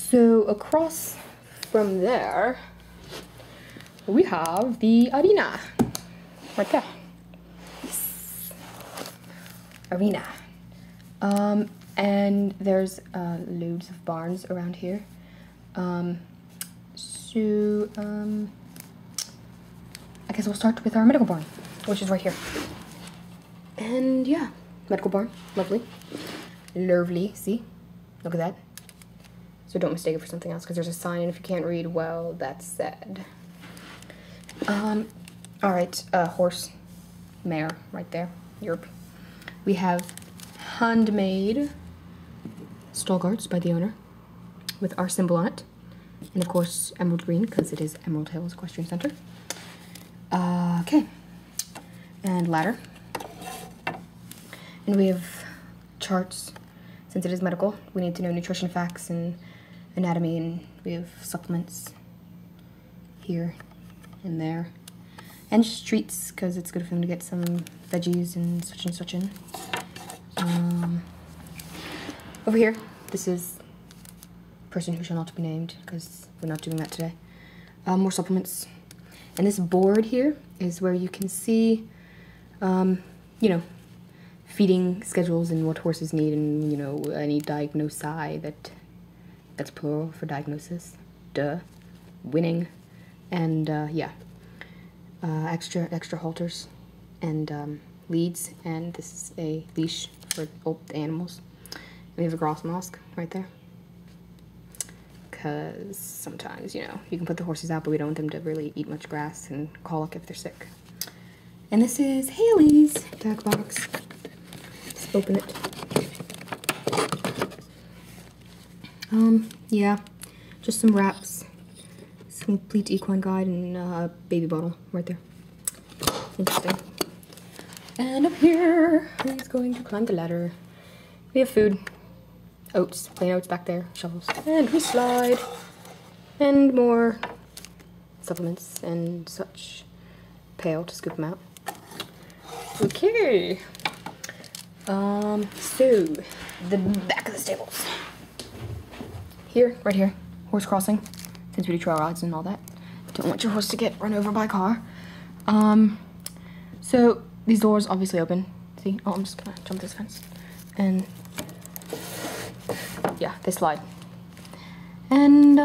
So across from there, we have the arena. Right there. Yes. Arena. And there's loads of barns around here. I guess we'll start with our medical barn, which is right here. And yeah, medical barn, lovely. Lovely, see? Look at that. So don't mistake it for something else, because there's a sign, and if you can't read, well, that's sad. Alright, horse, mare, right there, Europe. We have handmade stall guards by the owner, with our symbol on it. And of course, emerald green, because it is Emerald Hills Equestrian Center. Okay. And ladder. And we have charts. Since it is medical, we need to know nutrition facts and anatomy, and we have supplements here and there. And just treats, because it's good for them to get some veggies and such in. Over here, this is person who shall not be named, because we're not doing that today. More supplements. And this board here is where you can see, you know, feeding schedules and what horses need, and, you know, any diagnosi that's plural for diagnosis. Duh. Winning. And, yeah. Extra halters and leads, and this is a leash for old animals. And we have a grass mask right there, because sometimes, you know, you can put the horses out, but we don't want them to really eat much grass and colic if they're sick. And this is Haley's tag box. Let's open it. Yeah, just some wraps, some complete equine guide, and a baby bottle right there. Interesting. And up here, he's going to climb the ladder. We have food, oats, plain oats back there, shovels, and we slide, and more supplements and such. Pail to scoop them out. Okay. So the back of the stables. Here, right here, horse crossing. Since we do trail rides and all that, don't want your horse to get run over by a car. So these doors obviously open. See? Oh, I'm just gonna jump this fence, and yeah, they slide. And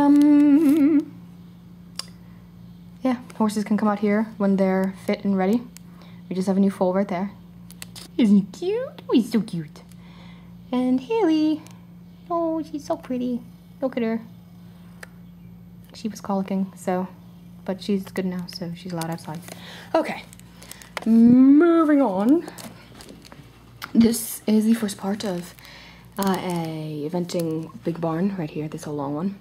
yeah, horses can come out here when they're fit and ready. We just have a new foal right there. Isn't he cute? Oh, he's so cute. And Haley, oh, she's so pretty. Look at her. She was colicking, so, but she's good now, so she's allowed outside. Okay, moving on. This is the first part of a eventing big barn right here, this whole long one.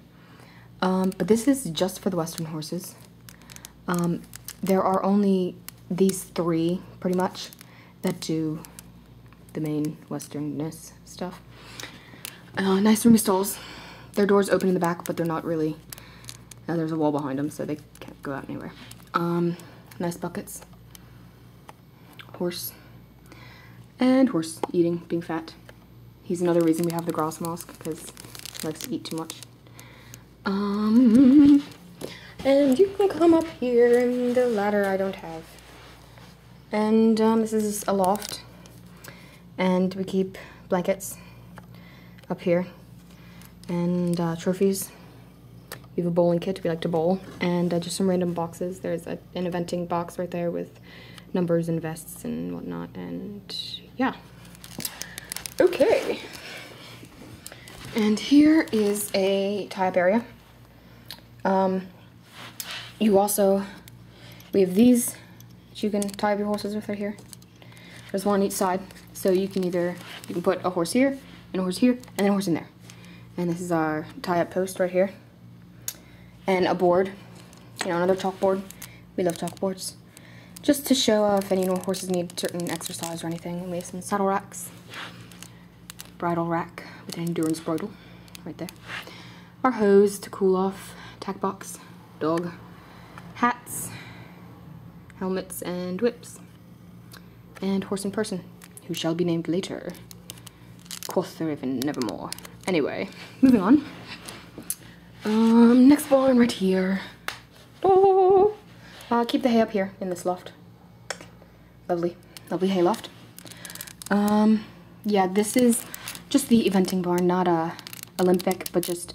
But this is just for the Western horses. There are only these three, pretty much, that do the main Westernness stuff. Nice roomy stalls. Their doors open in the back, but they're not really. There's a wall behind them, so they can't go out anywhere. Nice buckets. Horse. And horse eating, being fat. He's another reason we have the grass mask, because he likes to eat too much. And you can come up here, and the ladder I don't have. And this is a loft. And we keep blankets up here. And trophies. We have a bowling kit, we like to bowl, and just some random boxes. There's an eventing box right there with numbers and vests and whatnot, and yeah. Okay. And here is a tie-up area. We have these that you can tie up your horses with right here. There's one on each side, so you can put a horse here, and a horse here, and then a horse in there. And this is our tie-up post right here. And a board, you know, another chalkboard. We love chalkboards. Just to show if any horses need certain exercise or anything. And we have some saddle racks. Bridle rack with an endurance bridle right there. Our hose to cool off. Tack box. Dog. Hats. Helmets and whips. And horse and person, who shall be named later. Quoth there even nevermore. Anyway, moving on. Next barn right here. Oh, I'll keep the hay up here in this loft. Lovely, lovely hay loft. Yeah, this is just the eventing barn, not a Olympic, but just,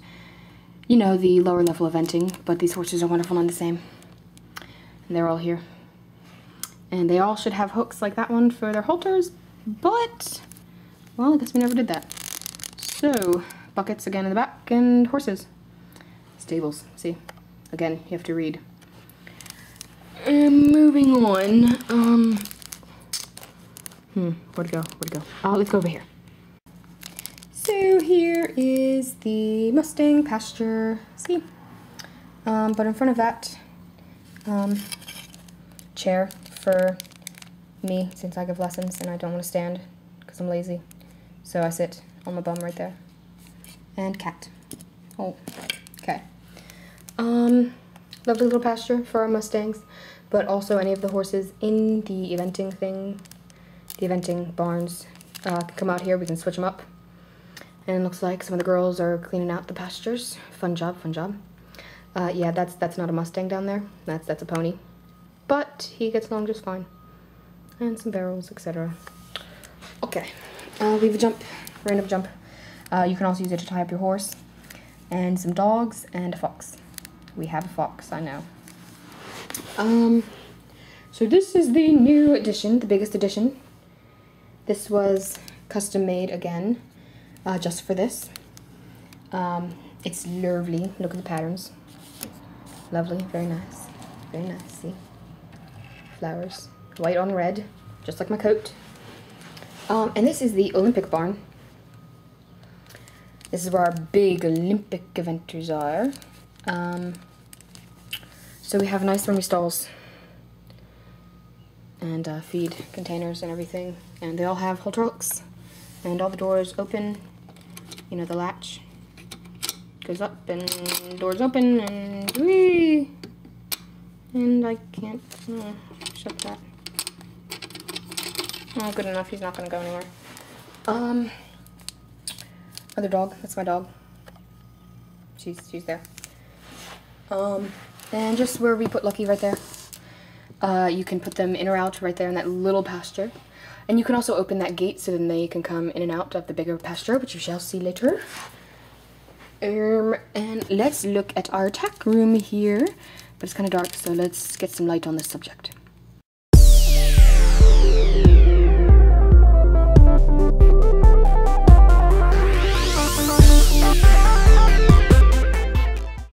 you know, the lower level eventing. But these horses are wonderful and the same. And they're all here. And they all should have hooks like that one for their halters, but, well, I guess we never did that. So, buckets again in the back, and horses. Stables, see? Again, you have to read. And moving on, where'd it go, where'd it go? Let's go over here. So here is the Mustang pasture, see? But in front of that, chair for me, since I give lessons and I don't want to stand because I'm lazy. So I sit on my bum right there. And cat. Oh, okay. Lovely little pasture for our Mustangs, but also any of the horses in the eventing thing, the eventing barns, can come out here. We can switch them up. And it looks like some of the girls are cleaning out the pastures. Fun job, fun job. Yeah, that's not a Mustang down there. That's a pony. But he gets along just fine. And some barrels, etc. Okay, we have a jump, random jump. You can also use it to tie up your horse. And some dogs and a fox. We have a fox, I know. So this is the new edition, the biggest edition. This was custom made again, just for this. It's lovely, look at the patterns. Lovely, very nice, see? Flowers, white on red, just like my coat. And this is the Olympic barn. This is where our big Olympic eventers are. So we have nice roomy stalls and feed containers and everything. And they all have halter hooks and all the doors open. You know, the latch goes up and doors open and whee! And I can't shut that. Oh, good enough. He's not gonna go anywhere. Other dog. That's my dog. She's there. And just where we put Lucky right there. You can put them in or out right there in that little pasture. And you can also open that gate so then they can come in and out of the bigger pasture, which you shall see later. And let's look at our tack room here. But it's kind of dark, so let's get some light on this subject.